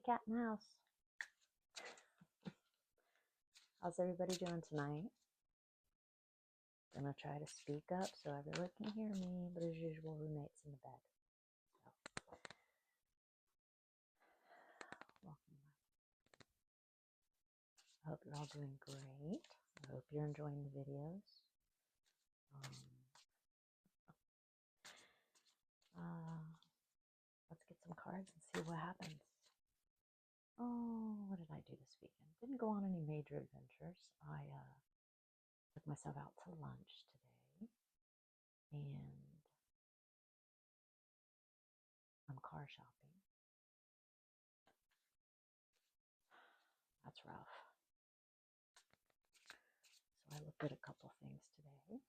cat and mouse. How's everybody doing tonight? Gonna try to speak up so everyone can hear me, but as usual, roommate's in the bed. So, welcome. I hope you're all doing great. I hope you're enjoying the videos. Let's get some cards and see what happens. Oh, what did I do this weekend? Didn't go on any major adventures. I took myself out to lunch today, and I'm car shopping. That's rough. So I looked at a couple things today.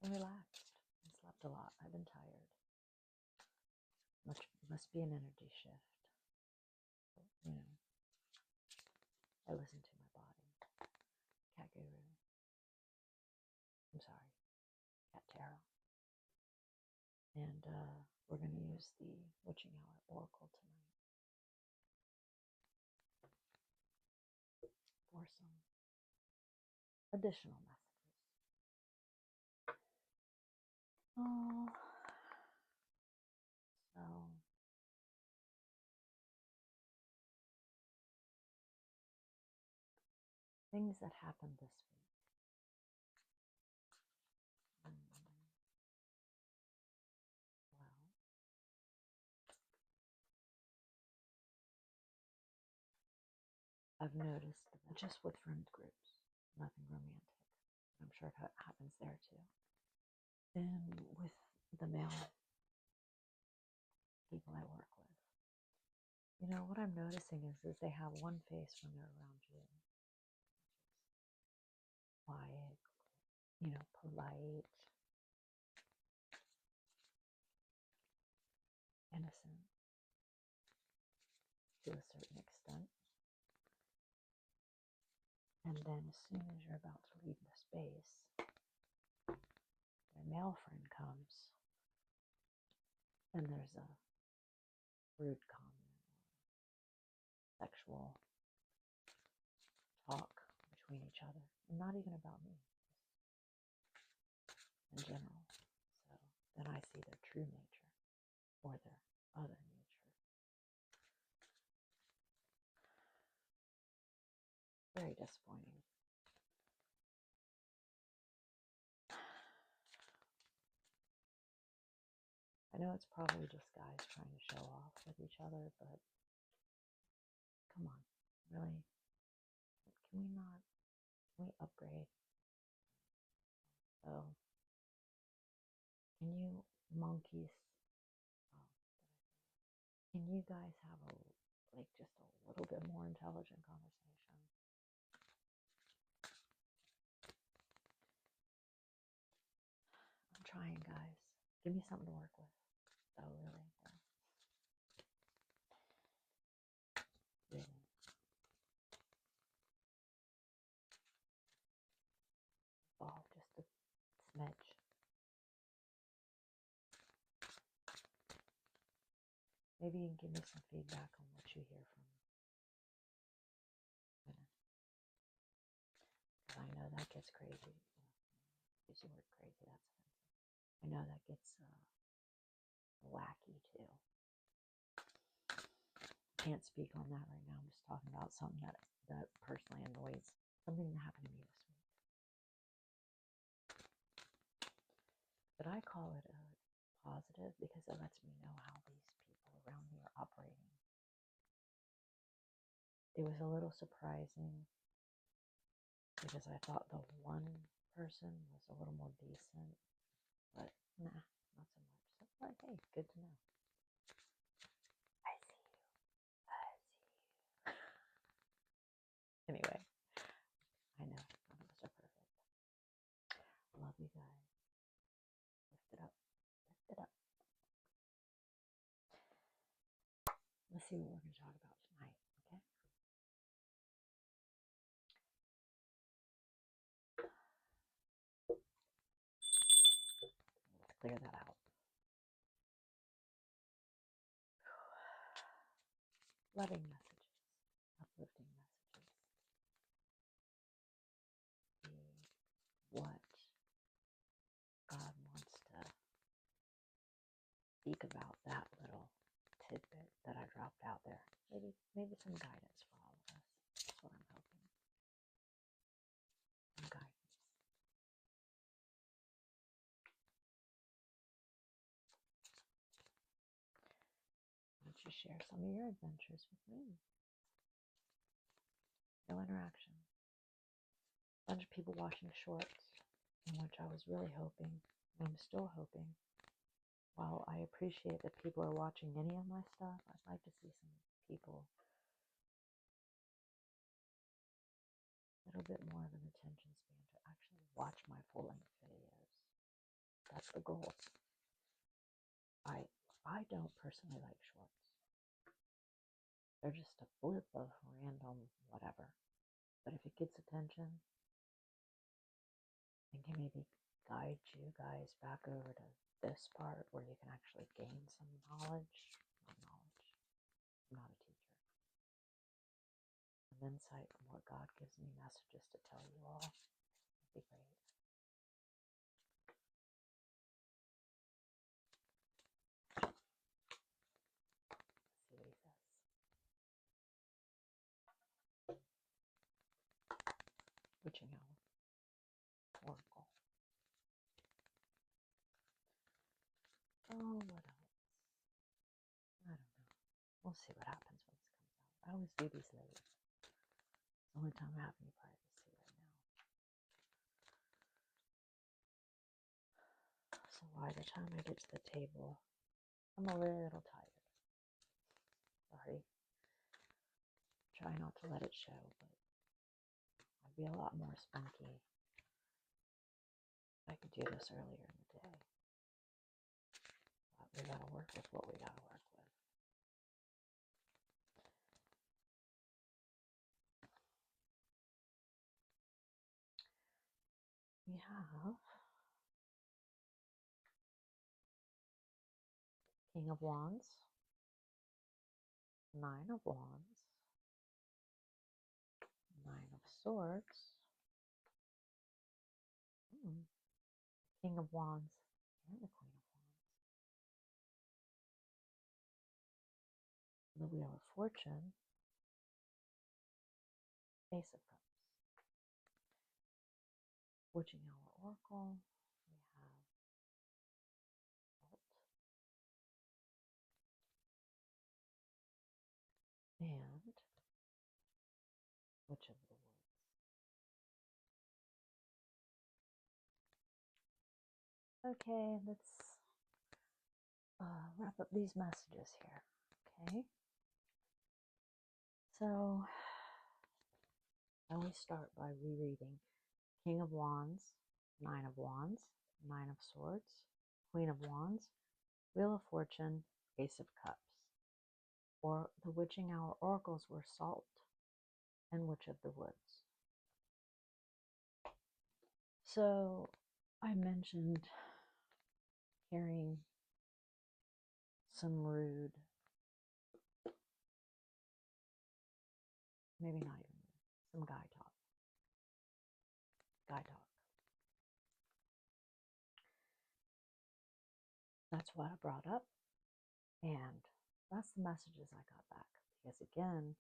I relaxed. I slept a lot. I've been tired. Must be an energy shift. You know, I listen to my body. Cat Guru. I'm sorry. Cat Tarot. And we're going to use the Witching Hour Oracle tonight for some additional messages. Oh, so things that happened this week. I've noticed that just with friend groups, nothing romantic. I'm sure it happens there too. And with the male people I work with, you know, what I'm noticing is they have one face when they're around you, which is quiet, you know, polite, innocent to a certain extent. And then as soon as you're about to leave the space, their male friend comes and there's a rude comment or sexual talk between each other. And not even about me, in general. So then I see their true nature or their other nature. Very disappointing. I know it's probably just guys trying to show off with each other, but come on, really? Can we upgrade? So, can you monkeys, can you guys have just a little bit more intelligent conversation? I'm trying, guys. Give me something to work with. Oh, really? Yeah. Really. Oh, just a smidge. Maybe you can give me some feedback on what you hear from me. I know that gets crazy. Use the word crazy, that's offensive. I know that gets wacky too. Can't speak on that right now. I'm just talking about something that personally annoys, something that happened to me this week. But I call it a positive because it lets me know how these people around me are operating. It was a little surprising because I thought the one person was a little more decent, but nah, not so much. So, but hey, good to know. I see you. I see you. Anyway, I know none of us are perfect. Love you guys. Lift it up. Lift it up. Let's see what we're going to talk about tonight, okay? clear that out. Loving messages, uplifting messages. See what God wants to speak about that little tidbit that I dropped out there. Maybe some guidance for all of us. That's what I'm hoping. Some guidance. Why don't you share some of your adventures with me? No interaction. A bunch of people watching shorts, in which I was really hoping, and I'm still hoping, while I appreciate that people are watching any of my stuff, I'd like to see some people a little bit more of an attention span to actually watch my full-length videos. That's the goal. I don't personally like shorts. They're just a blip of random whatever. But if it gets attention and can maybe guide you guys back over to this part where you can actually gain some knowledge, not knowledge, I'm not a teacher, some insight from what God gives me messages to tell you all, it'd be great. Let's see what he says. Witching Hour, Oracle. Oh, what else? I don't know. We'll see what happens when this comes out. I always do these late. It's the only time I have any privacy right now. So by the time I get to the table, I'm a little tired. Sorry. Try not to let it show, but I'd be a lot more spunky if I could do this earlier in the day. But we gotta work with what we gotta work with. We have King of Wands, Nine of Wands, Nine of Swords, King of Wands, and the Queen of Wands. The Wheel of Fortune, Ace of Cups. Witching Hour Oracle, we have Alt, and Witch of the Woods. Okay, let's wrap up these messages here. Okay, so I always start by rereading King of Wands, Nine of Wands, Nine of Swords, Queen of Wands, Wheel of Fortune, Ace of Cups. Or the Witching Hour oracles were Salt and Witch of the Woods. So I mentioned hearing some rude, maybe not even rude, some guy talk. That's what I brought up, and that's the messages I got back. Because again,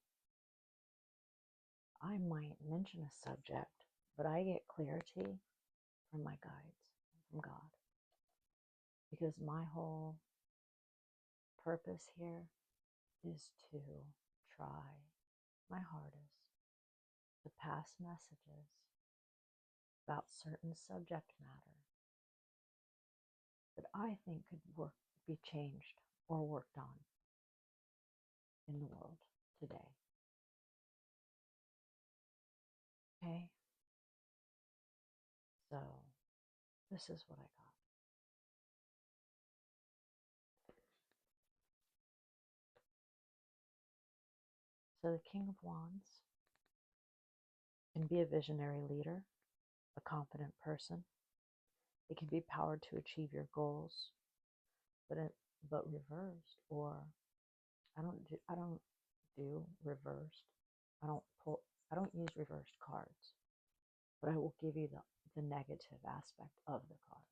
I might mention a subject, but I get clarity from my guides, from God. Because my whole purpose here is to try my hardest to pass messages about certain subject matter that I think could be changed or worked on in the world today. Okay? So, this is what I got. So the King of Wands can be a visionary leader, a confident person, It can be power to achieve your goals, but reversed. Or I don't do reversed. I don't pull. I don't use reversed cards, but I will give you the negative aspect of the card,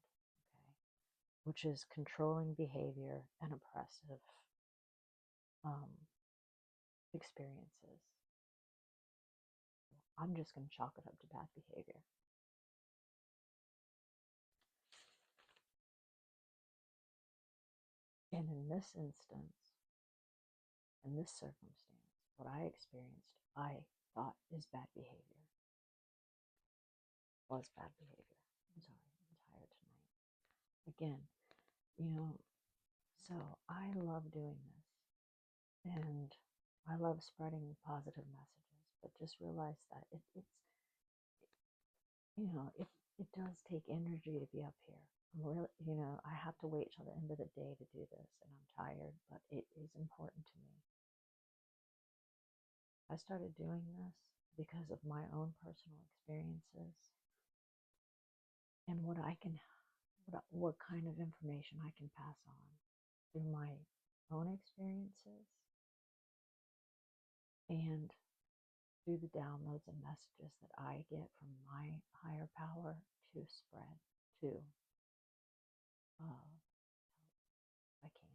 okay, which is controlling behavior and oppressive um, experiences. I'm just going to chalk it up to bad behavior. And in this instance, in this circumstance, what I experienced, I thought is bad behavior. Was bad behavior. I'm sorry, I'm tired tonight. Again, so I love doing this. And I love spreading positive messages, but just realize that it does take energy to be up here. I'm really, I have to wait till the end of the day to do this, and I'm tired, but it is important to me. I started doing this because of my own personal experiences and what kind of information I can pass on through my own experiences and through the downloads and messages that I get from my higher power to spread to I can.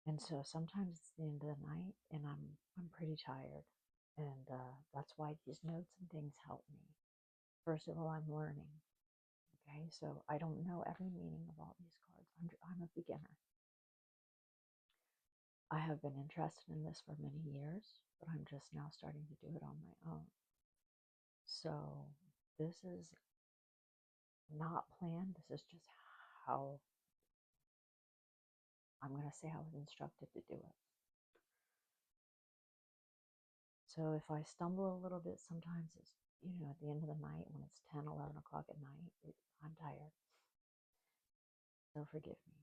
And so sometimes it's the end of the night and I'm pretty tired. And that's why these notes and things help me. First of all, I'm learning. Okay, so I don't know every meaning of all these cards. I'm a beginner. I have been interested in this for many years, but I'm just now starting to do it on my own. So this is not planned. This is just how I'm going to say I was instructed to do it. So if I stumble a little bit, sometimes it's, at the end of the night when it's 10, 11 o'clock at night, I'm tired. So forgive me.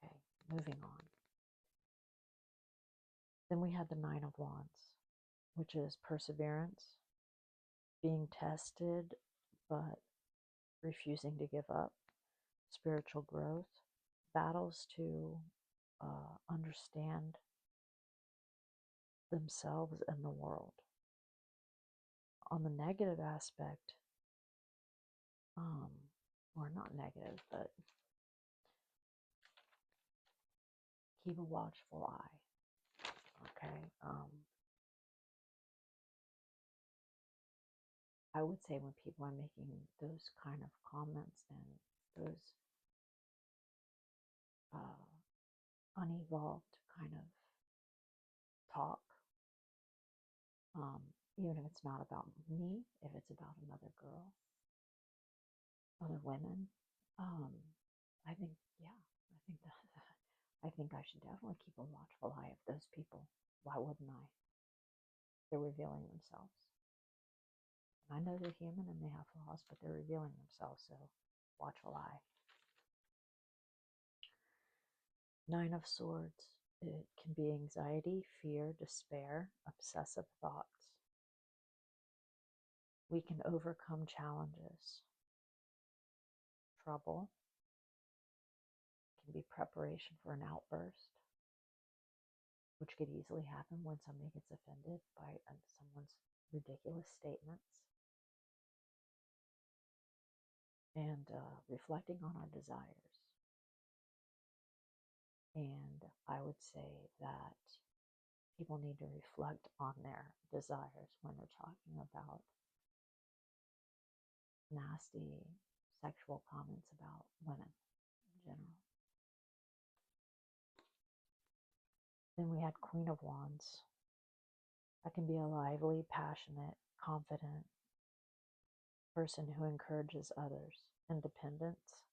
Okay, moving on. Then we had the Nine of Wands, which is perseverance, being tested, but refusing to give up, spiritual growth, battles to understand themselves and the world. On the negative aspect, or not negative, but keep a watchful eye. Okay. I would say when people are making those kind of comments and those unevolved kind of talk, even if it's not about me, if it's about another girl, other women, I think, yeah, I think I should definitely keep a watchful eye of those people. Why wouldn't I? They're revealing themselves. I know they're human and they have flaws, but they're revealing themselves, so watchful eye. Nine of Swords. It can be anxiety, fear, despair, obsessive thoughts. We can overcome challenges. Trouble can be preparation for an outburst, which could easily happen when somebody gets offended by someone's ridiculous statements. And reflecting on our desires. And I would say that people need to reflect on their desires when they're talking about nasty sexual comments about women in general. Then we had Queen of Wands. That can be a lively, passionate, confident person who encourages others, independence,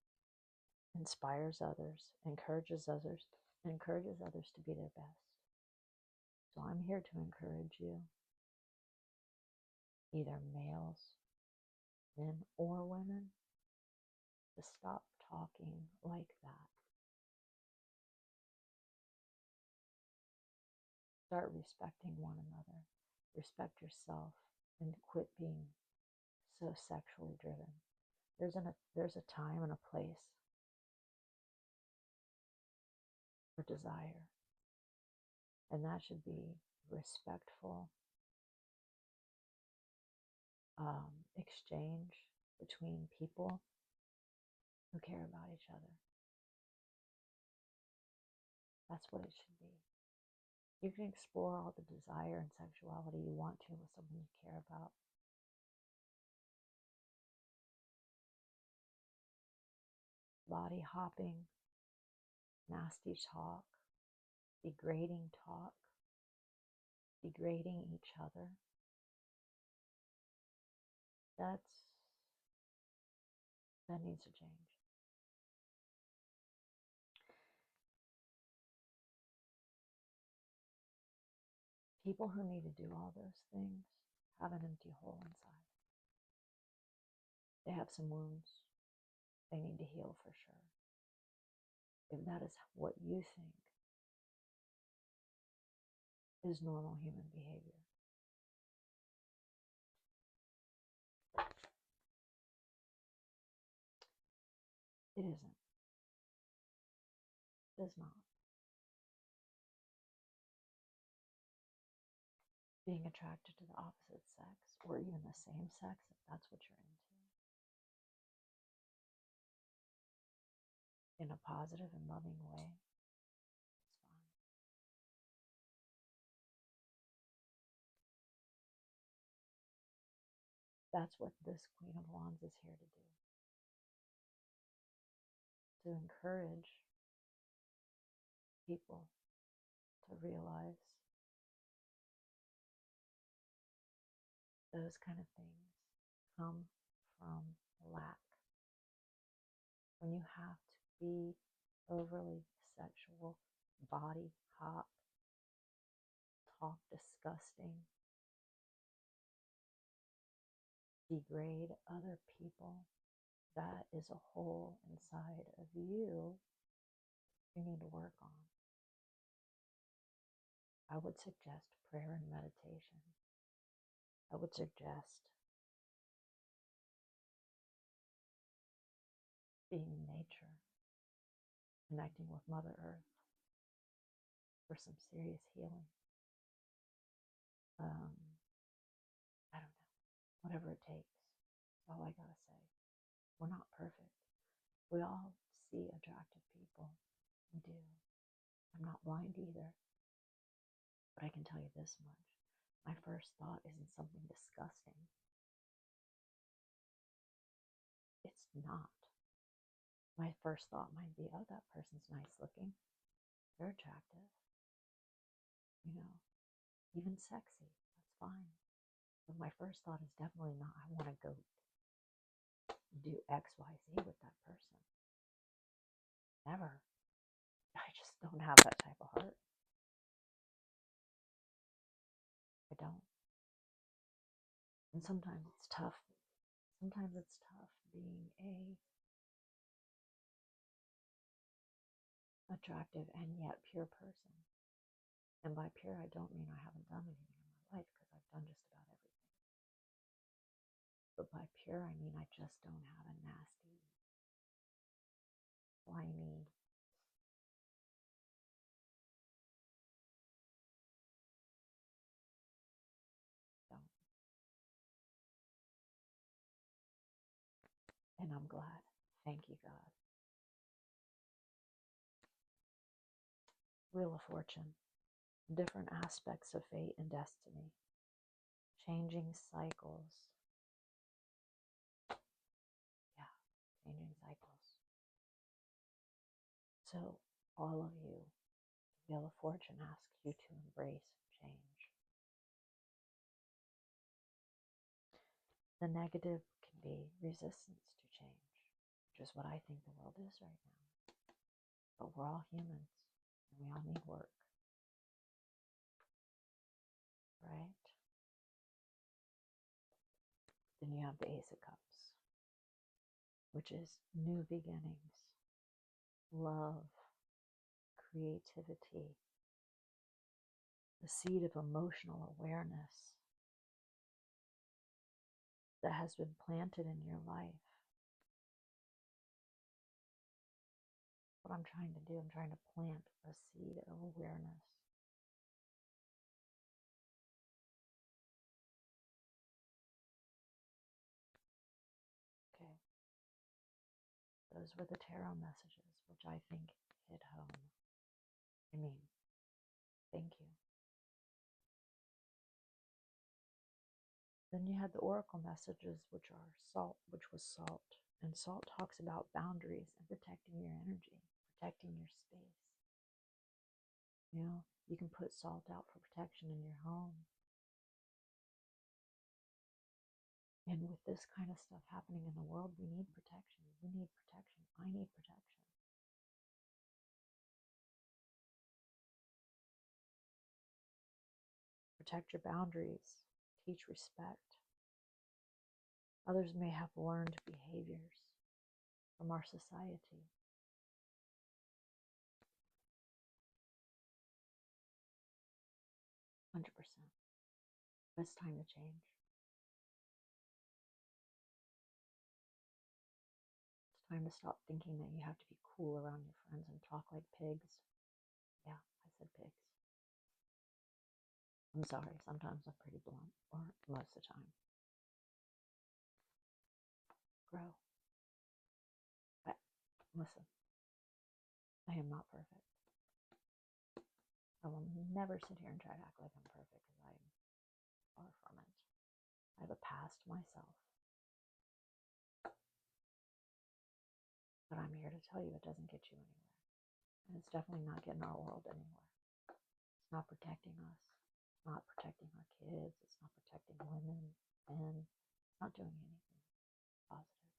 inspires others, encourages others to be their best. So I'm here to encourage you, either males, men, or women, to stop talking like that. Start respecting one another. Respect yourself and quit being so sexually driven. There's a time and a place for desire, and that should be respectful exchange between people who care about each other. That's what it should be. You can explore all the desire and sexuality you want to with someone you care about. Body hopping, nasty talk, degrading talk, degrading each other. That needs to change. People who need to do all those things have an empty hole inside. They have some wounds they need to heal for sure. If that is what you think is normal human behavior, it isn't. It is not. Being attracted to the opposite sex, or even the same sex, if that's what you're into, in a positive and loving way, it's fine. That's what this Queen of Wands is here to do. To encourage people to realize those kind of things come from lack. When you have to be overly sexual, body hop, talk disgusting, degrade other people, that is a hole inside of you need to work on. I would suggest prayer and meditation. I would suggest being in nature, connecting with Mother Earth for some serious healing. I don't know, whatever it takes. That's all I gotta say. We're not perfect. We all see attractive people. We do. I'm not blind either. But I can tell you this much. My first thought isn't something disgusting. It's not. My first thought might be, oh, that person's nice looking. They're attractive. You know, even sexy. That's fine. But my first thought is definitely not, I want to go do X, Y, Z with that person. Never. I just don't have that type of heart. I don't. And sometimes it's tough. Sometimes it's tough being a attractive and yet pure person. And by pure, I don't mean I haven't done anything in my life, because I've done just about everything. But by pure, I mean I just don't have a nasty, slimy, don't. And I'm glad. Thank you, God. Wheel of Fortune. Different aspects of fate and destiny. Changing cycles. Yeah, changing cycles. So all of you, Wheel of Fortune asks you to embrace change. The negative can be resistance to change, which is what I think the world is right now. But we're all humans, and we all need work. Right? Then you have the Ace of Cups, which is new beginnings, love, creativity, the seed of emotional awareness, that has been planted in your life. What I'm trying to do, I'm trying to plant a seed of awareness. Okay. Those were the tarot messages, which I think hit home. I mean, thank you. Then you had the oracle messages, which are salt, which was salt. And salt talks about boundaries and protecting your energy, protecting your space. You know, you can put salt out for protection in your home. And with this kind of stuff happening in the world, we need protection. We need protection. I need protection. Protect your boundaries. Teach respect. Others may have learned behaviors from our society. %. It's time to change. It's time to stop thinking that you have to be cool around your friends and talk like pigs. Yeah, I said pigs. I'm sorry, sometimes I'm pretty blunt, or most of the time. Grow. But listen, I am not perfect. I will never sit here and try to act like I'm perfect, because I am far from it. I have a past myself. But I'm here to tell you it doesn't get you anywhere. And it's definitely not getting our world anywhere. It's not protecting us. It's not protecting our kids. It's not protecting women. And it's not doing anything positive.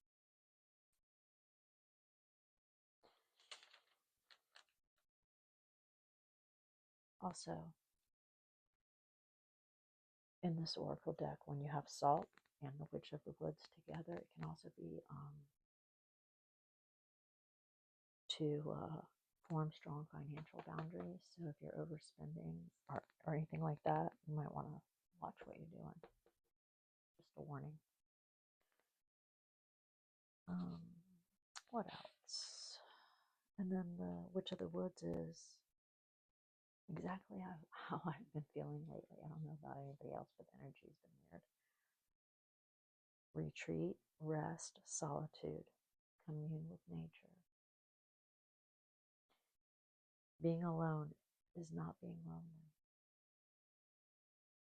Also, in this oracle deck, when you have salt and the Witch of the Woods together, it can also be to form strong financial boundaries. So if you're overspending or anything like that, you might want to watch what you're doing. Just a warning. What else? And then the Witch of the Woods is exactly how I've been feeling lately. I don't know about anybody else, but the energy's been weird. Retreat, rest, solitude, commune with nature. Being alone is not being lonely.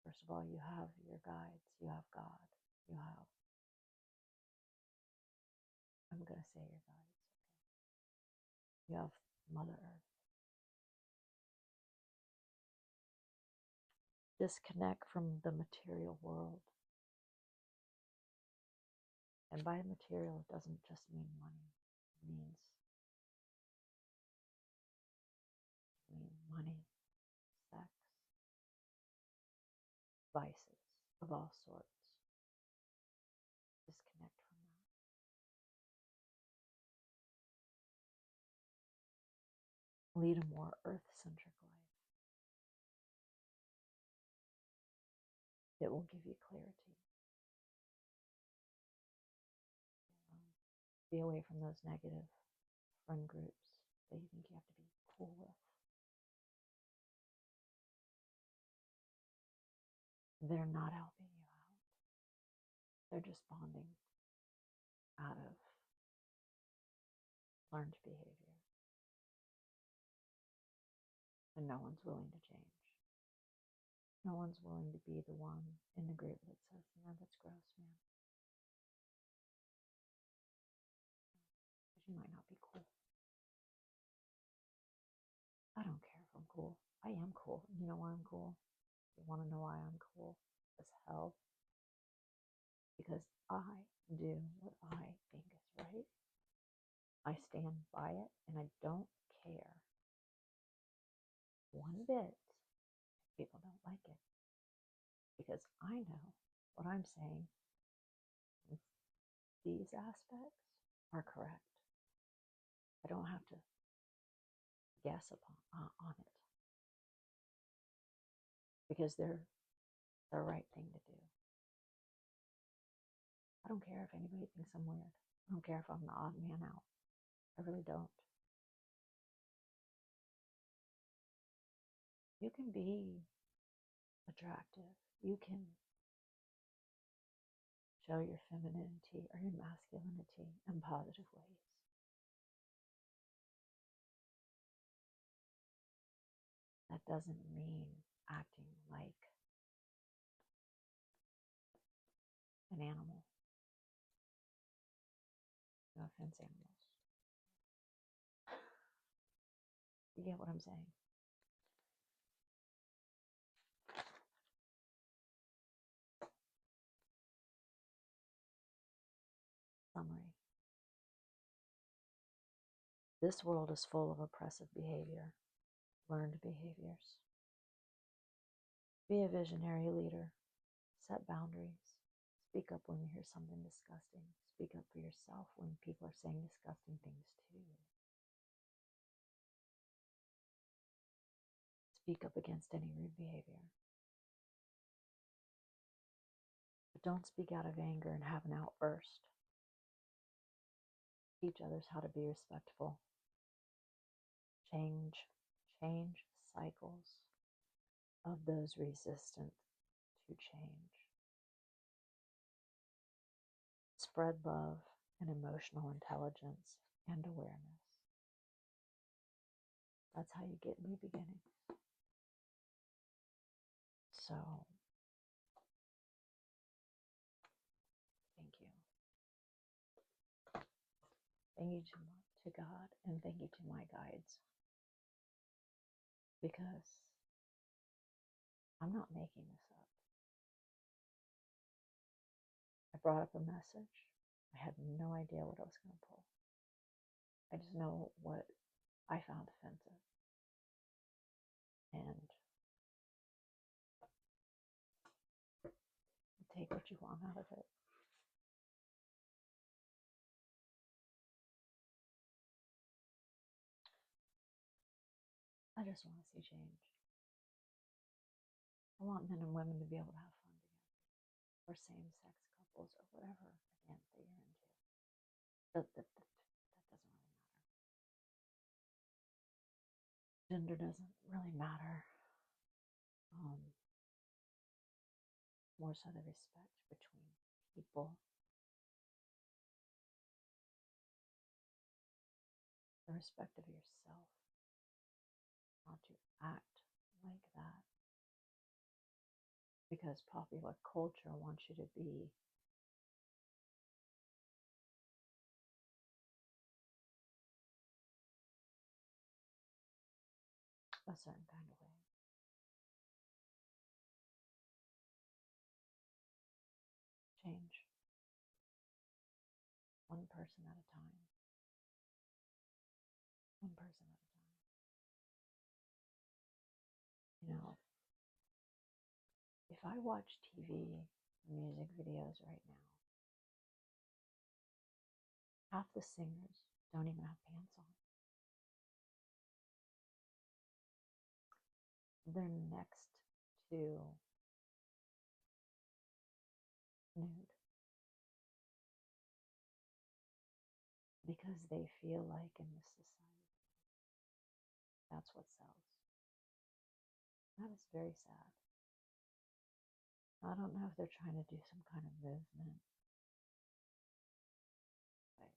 First of all, you have your guides, you have God, you have, I'm going to say your guides, okay? You have Mother Earth. Disconnect from the material world. And by material, it doesn't just mean money. It means money, sex, vices of all sorts. Disconnect from that. Lead a more earth-centric life. It will give you clarity. Be away from those negative friend groups that you think you have to be cool with. They're not helping you out. They're just bonding out of learned behavior. And no one's willing to change. No one's willing to be the one in the group that says, no, that's gross, man. Because you might not be cool. I don't care if I'm cool. I am cool. You know why I'm cool? You want to know why I'm cool as hell? Because I do what I think is right. I stand by it, and I don't care one bit if people don't like it. Because I know what I'm saying, these aspects are correct. I don't have to guess on it. Because they're the right thing to do. I don't care if anybody thinks I'm weird. I don't care if I'm the odd man out. I really don't. You can be attractive. You can show your femininity or your masculinity in positive ways. That doesn't mean acting like an animal. No offense, animals. You get what I'm saying? Summary. This world is full of oppressive behavior, learned behaviors. Be a visionary leader. Set boundaries. Speak up when you hear something disgusting. Speak up for yourself when people are saying disgusting things to you. Speak up against any rude behavior. But don't speak out of anger and have an outburst. Teach others how to be respectful. Change cycles of those resistant to change. Spread love and emotional intelligence and awareness. That's how you get new beginnings. So, thank you. Thank you to God, and thank you to my guides. Because I'm not making this up. I brought up a message. I had no idea what I was going to pull. I just know what I found offensive. And take what you want out of it. I just want to see change. I want men and women to be able to have fun together, or same-sex couples, or whatever, again, that you're into. That doesn't really matter. Gender doesn't really matter. More so the respect between people. The respect of yourself. Not to act like that. Because popular culture wants you to be a certain kind of way. Change. One person at a time. One person at a time. You know, if I watch TV or music videos right now, half the singers don't even have pants on. They're next to nude. Because they feel like in this society, that's what sells. That is very sad. I don't know if they're trying to do some kind of movement. But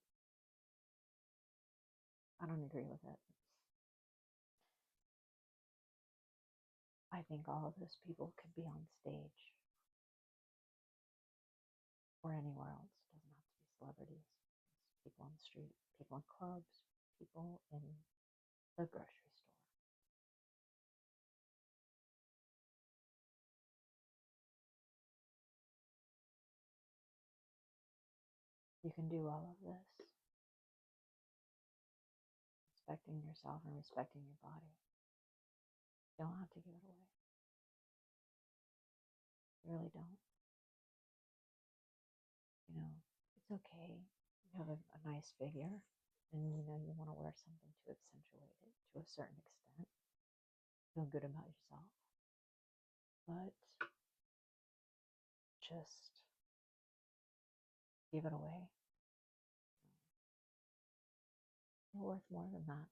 I don't agree with it. I think all of those people could be on stage or anywhere else. It doesn't have to be celebrities. It's people on the street, people in clubs, people in the grocery store. You can do all of this respecting yourself and respecting your body. You don't have to give it away. You really don't. You know, it's okay. You have a nice figure and you know you want to wear something to accentuate it to a certain extent. Feel good about yourself. But just give it away. You're worth more than that.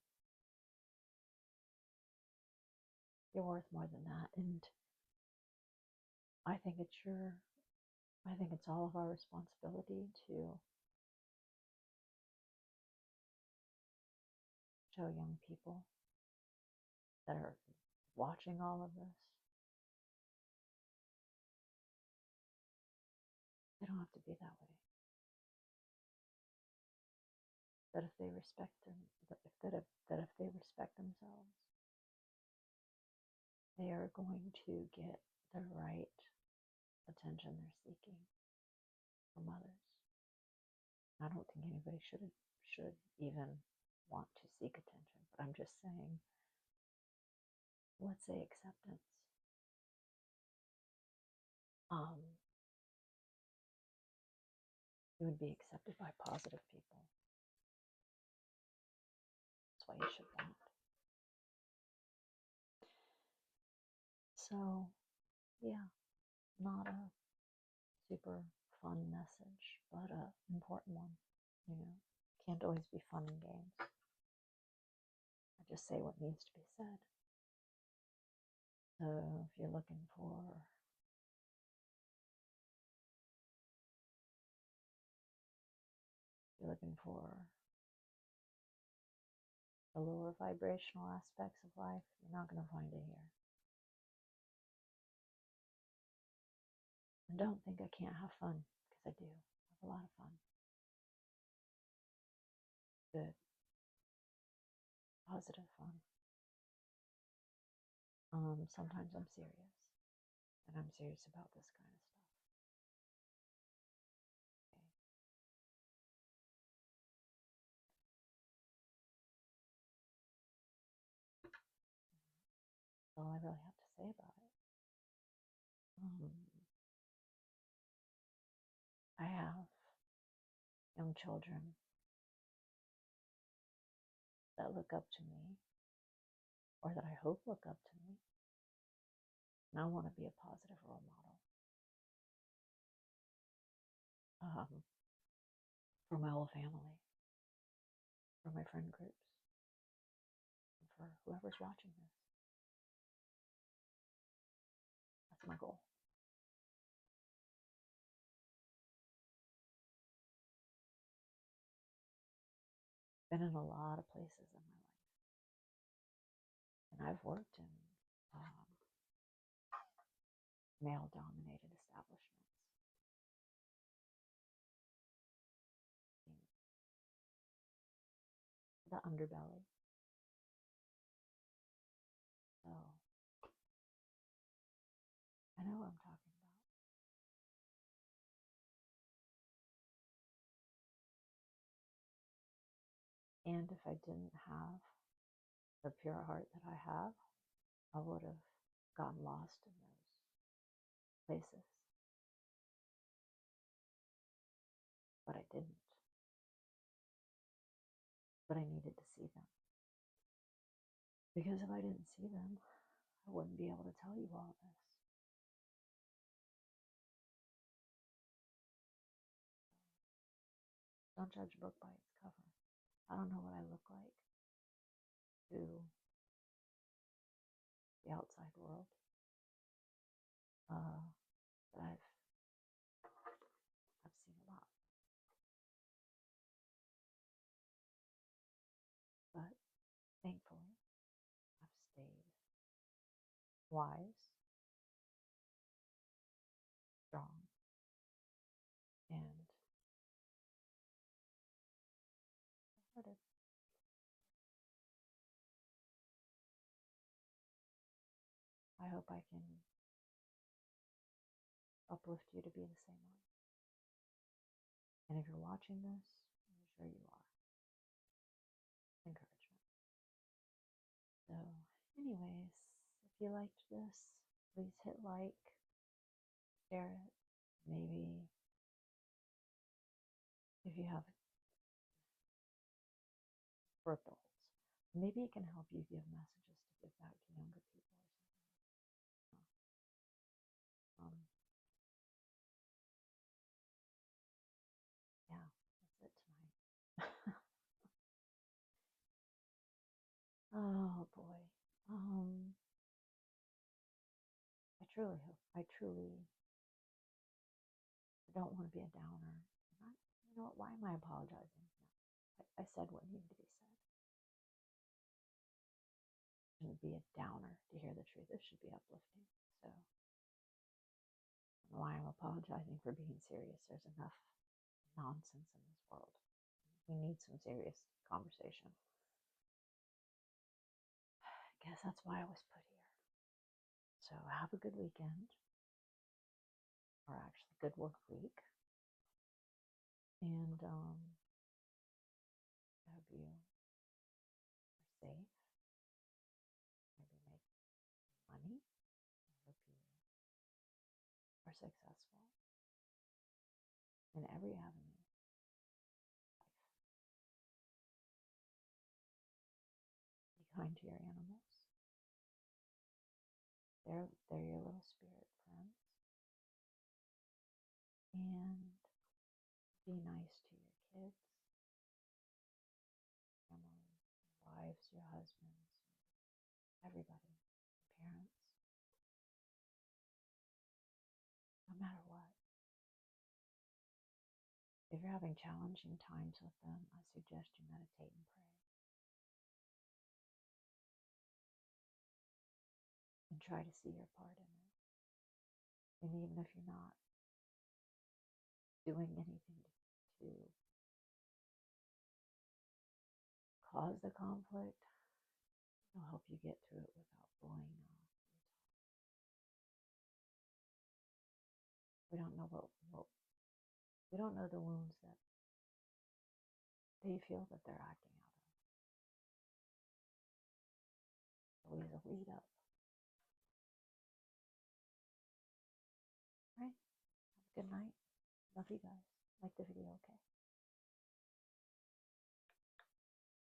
You're worth more than that. And I think it's all of our responsibility to show young people that are watching all of this, they don't have to be that way. That if they respect if they respect themselves, they are going to get the right attention they're seeking from others. I don't think anybody should even want to seek attention, but I'm just saying, let's say acceptance. You would be accepted by positive people. That's why you should want. So, yeah, not a super fun message, but an important one. You know, can't always be fun and games. I just say what needs to be said. So if you're looking for the lower vibrational aspects of life, you're not going to find it here. And don't think I can't have fun, because I do. I have a lot of fun. Good, positive fun. Sometimes I'm serious, and I'm serious about this kind of stuff. Okay. That's all I really have to say about it. I have young children that look up to me, or that I hope look up to me, and I want to be a positive role model for my whole family, for my friend groups, and for whoever's watching this. That's my goal. Been in a lot of places in my life, and I've worked in male-dominated establishments. The underbelly. So I know what I'm talking about. And if I didn't have the pure heart that I have, I would have gotten lost in those places. But I didn't. But I needed to see them. Because if I didn't see them, I wouldn't be able to tell you all this. Don't judge a book by its cover. I don't know what I look like to the outside world. But I've seen a lot. But thankfully, I've stayed wise, strong, and assertive. I hope I can uplift you to be the same way. And if you're watching this, I'm sure you are. Encouragement. So, anyways, if you liked this, please hit like, share it. Maybe if you have for adults, maybe it can help you give messages to give back to younger people or something. Um, Um, I truly don't want to be a downer. You know what? Why am I apologizing? No, I said what needed to be said. It shouldn't be a downer to hear the truth. It should be uplifting. So, I don't know why I'm apologizing for being serious. There's enough nonsense in this world. We need some serious conversation. I guess that's why I was put here. So, have a good weekend, or actually, good work week. And I hope you are safe, maybe make money. I hope you are successful in every avenue of life. Be kind to your animals. They're your little spirit friends. And be nice to your kids, family, your wives, your husbands, everybody, your parents, no matter what. If you're having challenging times with them, I suggest you meditate and pray. And try to see your part in it. And even if you're not doing anything to cause the conflict, it'll help you get through it without blowing off your top. We don't know we don't know the wounds that they feel that they're acting out of. Always a lead up. All right. Have a good night. Love you guys. Like the video, okay?